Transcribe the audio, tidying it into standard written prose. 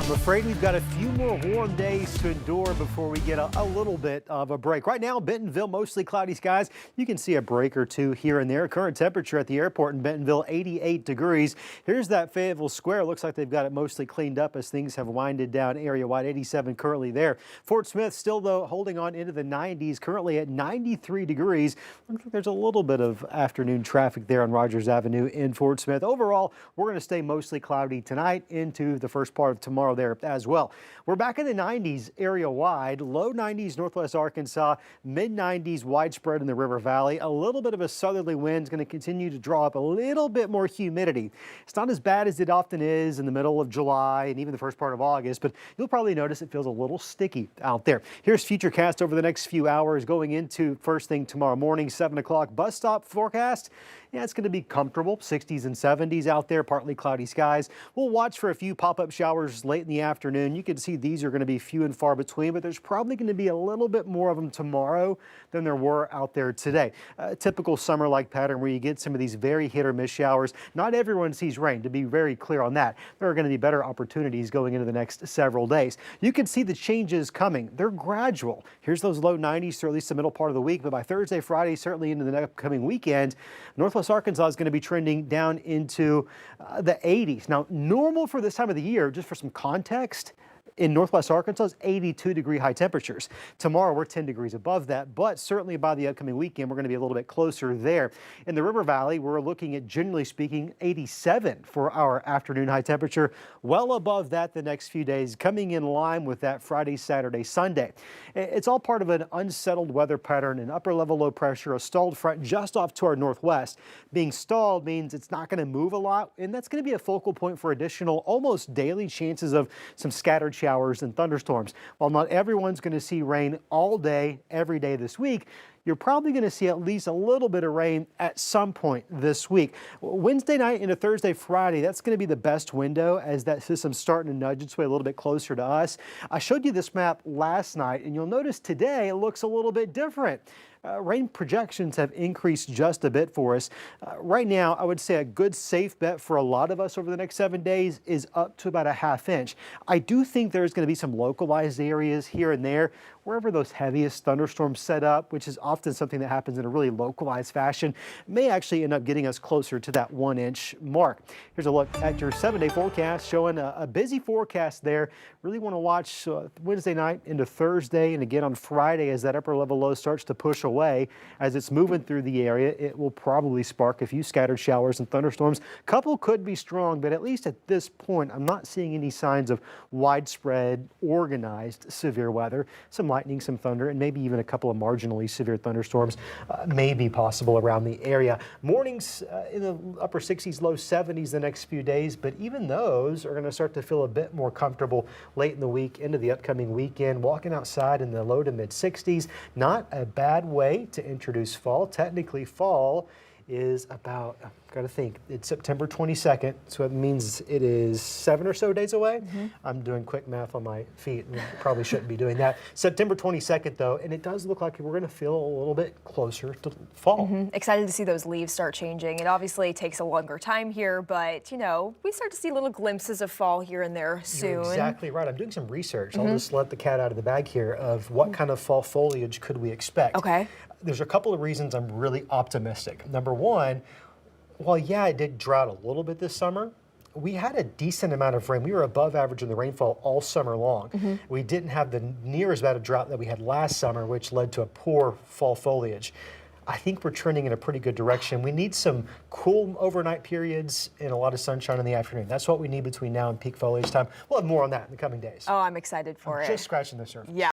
I'm afraid we've got a few more warm days to endure before we get a little bit of a break. Right now, Bentonville, mostly cloudy skies. You can see a break or two here and there. Current temperature at the airport in Bentonville, 88 degrees. Here's that Fayetteville Square. Looks like they've got it mostly cleaned up as things have winded down area-wide. 87 currently there. Fort Smith still, though, holding on into the 90s, currently at 93 degrees. Looks like there's a little bit of afternoon traffic there on Rogers Avenue in Fort Smith. Overall, we're going to stay mostly cloudy tonight into the first part of tomorrow there as well. We're back in the 90s area-wide, low 90s northwest Arkansas, mid-90s widespread in the River Valley. A little bit of a southerly wind is going to continue to draw up a little bit more humidity. It's not as bad as it often is in the middle of July and even the first part of August, but you'll probably notice it feels a little sticky out there. Here's Futurecast over the next few hours going into first thing tomorrow morning, 7 o'clock bus stop forecast. Yeah, it's going to be comfortable, 60s and 70s out there, partly cloudy skies. We'll watch for a few pop-up showers late in the afternoon. You can see these are going to be few and far between, but there's probably going to be a little bit more of them tomorrow than there were out there today. A typical summer-like pattern where you get some of these very hit or miss showers. Not everyone sees rain, to be very clear on that. There are going to be better opportunities going into the next several days. You can see the changes coming. They're gradual. Here's those low 90s through at least the middle part of the week, but by Thursday, Friday, certainly into the upcoming weekend, Northwest Arkansas is going to be trending down into the 80s. Now, normal for this time of the year, just for some context, in Northwest Arkansas is 82-degree high temperatures. Tomorrow we're 10 degrees above that, but certainly by the upcoming weekend we're going to be a little bit closer there. In the River Valley, we're looking at, generally speaking, 87 for our afternoon high temperature, well above that the next few days, coming in line with that Friday, Saturday, Sunday. It's all part of an unsettled weather pattern, an upper level low pressure, a stalled front just off to our northwest. Being stalled means it's not going to move a lot, and that's going to be a focal point for additional, almost daily chances of some scattered showers and thunderstorms. While not everyone's going to see rain all day, every day this week, you're probably going to see at least a little bit of rain at some point this week. Wednesday night into Thursday, Friday, that's going to be the best window as that system's starting to nudge its way a little bit closer to us. I showed you this map last night, and you'll notice today it looks a little bit different. Rain projections have increased just a bit for us. Right now, I would say a good safe bet for a lot of us over the next 7 days is up to about a ½ inch. I do think there's going to be some localized areas here and there wherever those heaviest thunderstorms set up, which is often something that happens in a really localized fashion, may actually end up getting us closer to that 1 inch mark. Here's a look at your 7-day forecast showing a busy forecast there. Really want to watch Wednesday night into Thursday and again on Friday as that upper level low starts to push away. As it's moving through the area, it will probably spark a few scattered showers and thunderstorms. Couple could be strong, but at least at this point, I'm not seeing any signs of widespread, organized severe weather. Some lightning, some thunder, and maybe even a couple of marginally severe thunderstorms may be possible around the area. Mornings in the upper 60s, low 70s the next few days, but even those are going to start to feel a bit more comfortable late in the week into the upcoming weekend. Walking outside in the low to mid 60s, not a bad way to introduce fall. Technically, fall is about, I've got to think, it's September 22nd, so it means it is 7 or so days away. I'm doing quick math on my feet, and probably shouldn't be doing that. September 22nd, though, and it does look like we're going to feel a little bit closer to fall. Excited to see those leaves start changing. It obviously takes a longer time here, but, you know, we start to see little glimpses of fall here and there soon. You're exactly right. I'm doing some research. I'll just let the cat out of the bag here of what kind of fall foliage could we expect. Okay. There's a couple of reasons I'm really optimistic. Number one, while yeah, it did drought a little bit this summer, we had a decent amount of rain. We were above average in the rainfall all summer long. We didn't have the near as bad a drought that we had last summer, which led to a poor fall foliage. I think we're trending in a pretty good direction. We need some cool overnight periods and a lot of sunshine in the afternoon. That's what we need between now and peak foliage time. We'll have more on that in the coming days. Oh, I'm excited for it. Just scratching the surface. Yeah.